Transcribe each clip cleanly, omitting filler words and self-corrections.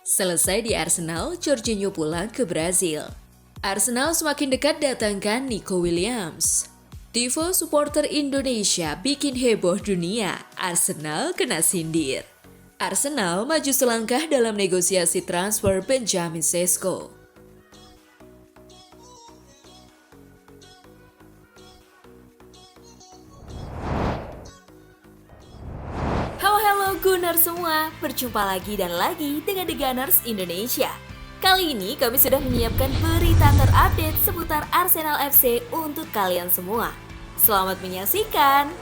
Selesai di Arsenal, Jorginho pulang ke Brazil. Arsenal semakin dekat datangkan Nico Williams. Tifo supporter Indonesia bikin heboh dunia, Arsenal kena sindir. Arsenal maju selangkah dalam negosiasi transfer Benjamin Sesko. Halo Gunners semua, berjumpa lagi dan lagi dengan The Gunners Indonesia. Kali ini kami sudah menyiapkan berita terupdate seputar Arsenal FC untuk kalian semua. Selamat menyaksikan!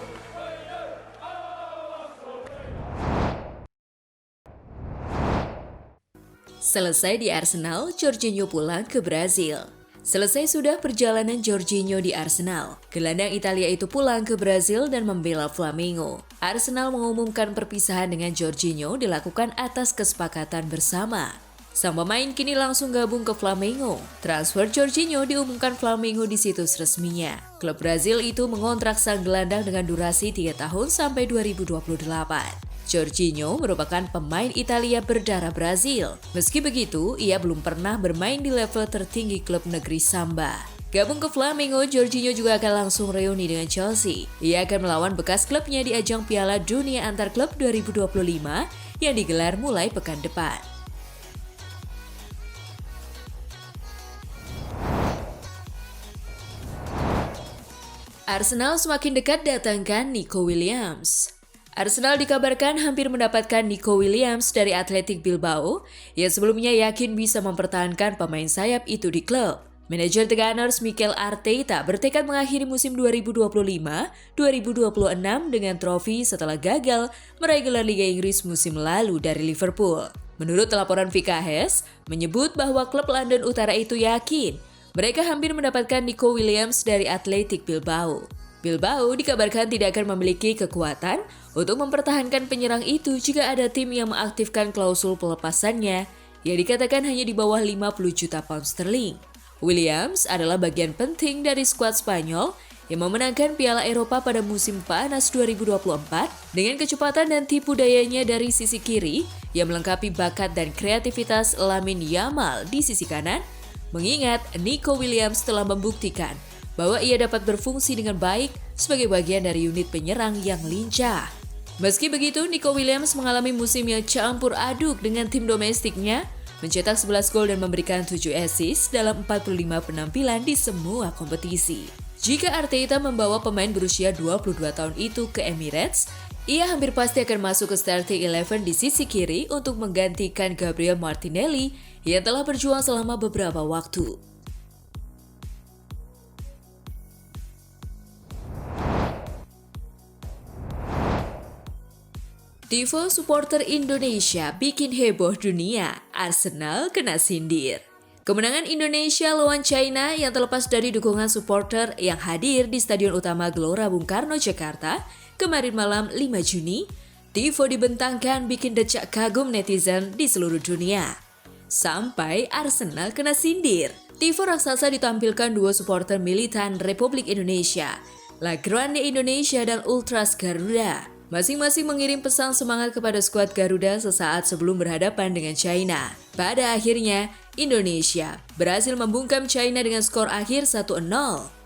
Selesai di Arsenal, Jorginho pulang ke Brazil. Selesai sudah perjalanan Jorginho di Arsenal. Gelandang Italia itu pulang ke Brazil dan membela Flamengo. Arsenal mengumumkan perpisahan dengan Jorginho dilakukan atas kesepakatan bersama. Sang pemain kini langsung gabung ke Flamengo. Transfer Jorginho diumumkan Flamengo di situs resminya. Klub Brazil itu mengontrak sang gelandang dengan durasi 3 tahun sampai 2028. Jorginho merupakan pemain Italia berdarah Brazil. Meski begitu, ia belum pernah bermain di level tertinggi klub negeri Samba. Gabung ke Flamengo, Jorginho juga akan langsung reuni dengan Chelsea. Ia akan melawan bekas klubnya di ajang Piala Dunia Antar Klub 2025 yang digelar mulai pekan depan. Arsenal semakin dekat datangkan Nico Williams. Arsenal dikabarkan hampir mendapatkan Nico Williams dari Athletic Bilbao yang sebelumnya yakin bisa mempertahankan pemain sayap itu di klub. Manajer The Gunners Mikel Arteta bertekad mengakhiri musim 2025-2026 dengan trofi setelah gagal meraih gelar Liga Inggris musim lalu dari Liverpool. Menurut laporan VKS, menyebut bahwa klub London Utara itu yakin mereka hampir mendapatkan Nico Williams dari Athletic Bilbao. Bilbao dikabarkan tidak akan memiliki kekuatan untuk mempertahankan penyerang itu jika ada tim yang mengaktifkan klausul pelepasannya yang dikatakan hanya di bawah 50 juta pound sterling. Williams adalah bagian penting dari skuad Spanyol yang memenangkan Piala Eropa pada musim panas 2024 dengan kecepatan dan tipu dayanya dari sisi kiri yang melengkapi bakat dan kreativitas Lamine Yamal di sisi kanan, mengingat Nico Williams telah membuktikan bahwa ia dapat berfungsi dengan baik sebagai bagian dari unit penyerang yang lincah. Meski begitu, Nico Williams mengalami musim yang campur aduk dengan tim domestiknya, mencetak 11 gol dan memberikan 7 assist dalam 45 penampilan di semua kompetisi. Jika Arteta membawa pemain berusia 22 tahun itu ke Emirates, ia hampir pasti akan masuk ke starting 11 di sisi kiri untuk menggantikan Gabriel Martinelli yang telah berjuang selama beberapa waktu. Tifo supporter Indonesia bikin heboh dunia, Arsenal kena sindir. Kemenangan Indonesia lawan China yang terlepas dari dukungan supporter yang hadir di Stadion Utama Gelora Bung Karno, Jakarta kemarin malam 5 Juni, Tifo dibentangkan bikin decak kagum netizen di seluruh dunia. Sampai Arsenal kena sindir. Tifo raksasa ditampilkan dua supporter militan Republik Indonesia, La Grande Indonesia dan Ultras Garuda. Masing-masing mengirim pesan semangat kepada skuad Garuda sesaat sebelum berhadapan dengan China. Pada akhirnya, Indonesia berhasil membungkam China dengan skor akhir 1-0.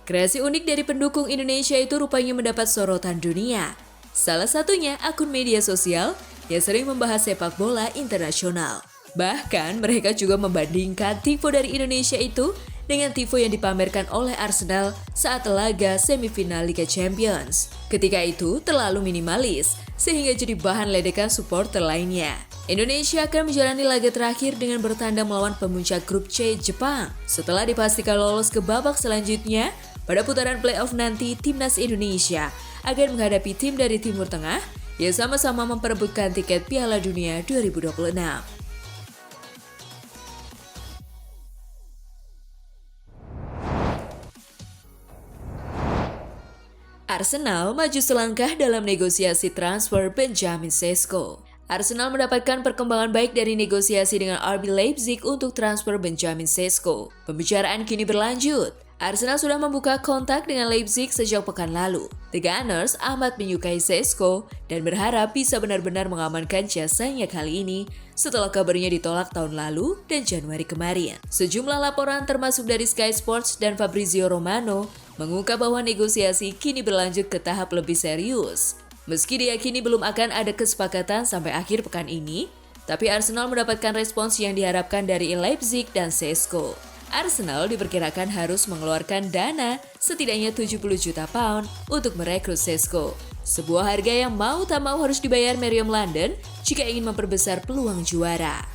Kreasi unik dari pendukung Indonesia itu rupanya mendapat sorotan dunia. Salah satunya akun media sosial yang sering membahas sepak bola internasional. Bahkan mereka juga membandingkan tifo dari Indonesia itu dengan tifo yang dipamerkan oleh Arsenal saat laga semifinal Liga Champions. Ketika itu terlalu minimalis, sehingga jadi bahan ledekan supporter lainnya. Indonesia akan menjalani laga terakhir dengan bertandang melawan pemuncak grup C Jepang. Setelah dipastikan lolos ke babak selanjutnya, pada putaran playoff nanti Timnas Indonesia akan menghadapi tim dari Timur Tengah yang sama-sama memperebutkan tiket Piala Dunia 2026. Arsenal maju selangkah dalam negosiasi transfer Benjamin Sesko. Arsenal mendapatkan perkembangan baik dari negosiasi dengan RB Leipzig untuk transfer Benjamin Sesko. Pembicaraan kini berlanjut. Arsenal sudah membuka kontak dengan Leipzig sejak pekan lalu. The Gunners amat menyukai Šeško dan berharap bisa benar-benar mengamankan jasanya kali ini setelah kabarnya ditolak tahun lalu dan Januari kemarin. Sejumlah laporan termasuk dari Sky Sports dan Fabrizio Romano mengungkap bahwa negosiasi kini berlanjut ke tahap lebih serius. Meski diyakini belum akan ada kesepakatan sampai akhir pekan ini, tapi Arsenal mendapatkan respons yang diharapkan dari Leipzig dan Šeško. Arsenal diperkirakan harus mengeluarkan dana setidaknya 70 juta pound untuk merekrut Šeško. Sebuah harga yang mau tak mau harus dibayar Meriam London jika ingin memperbesar peluang juara.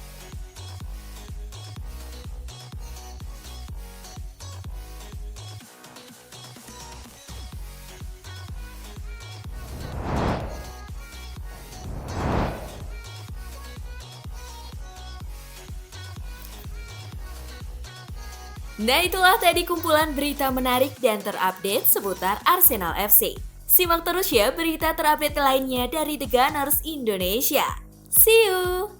Nah, itulah tadi kumpulan berita menarik dan terupdate seputar Arsenal FC. Simak terus ya berita terupdate lainnya dari The Gunners Indonesia. See you!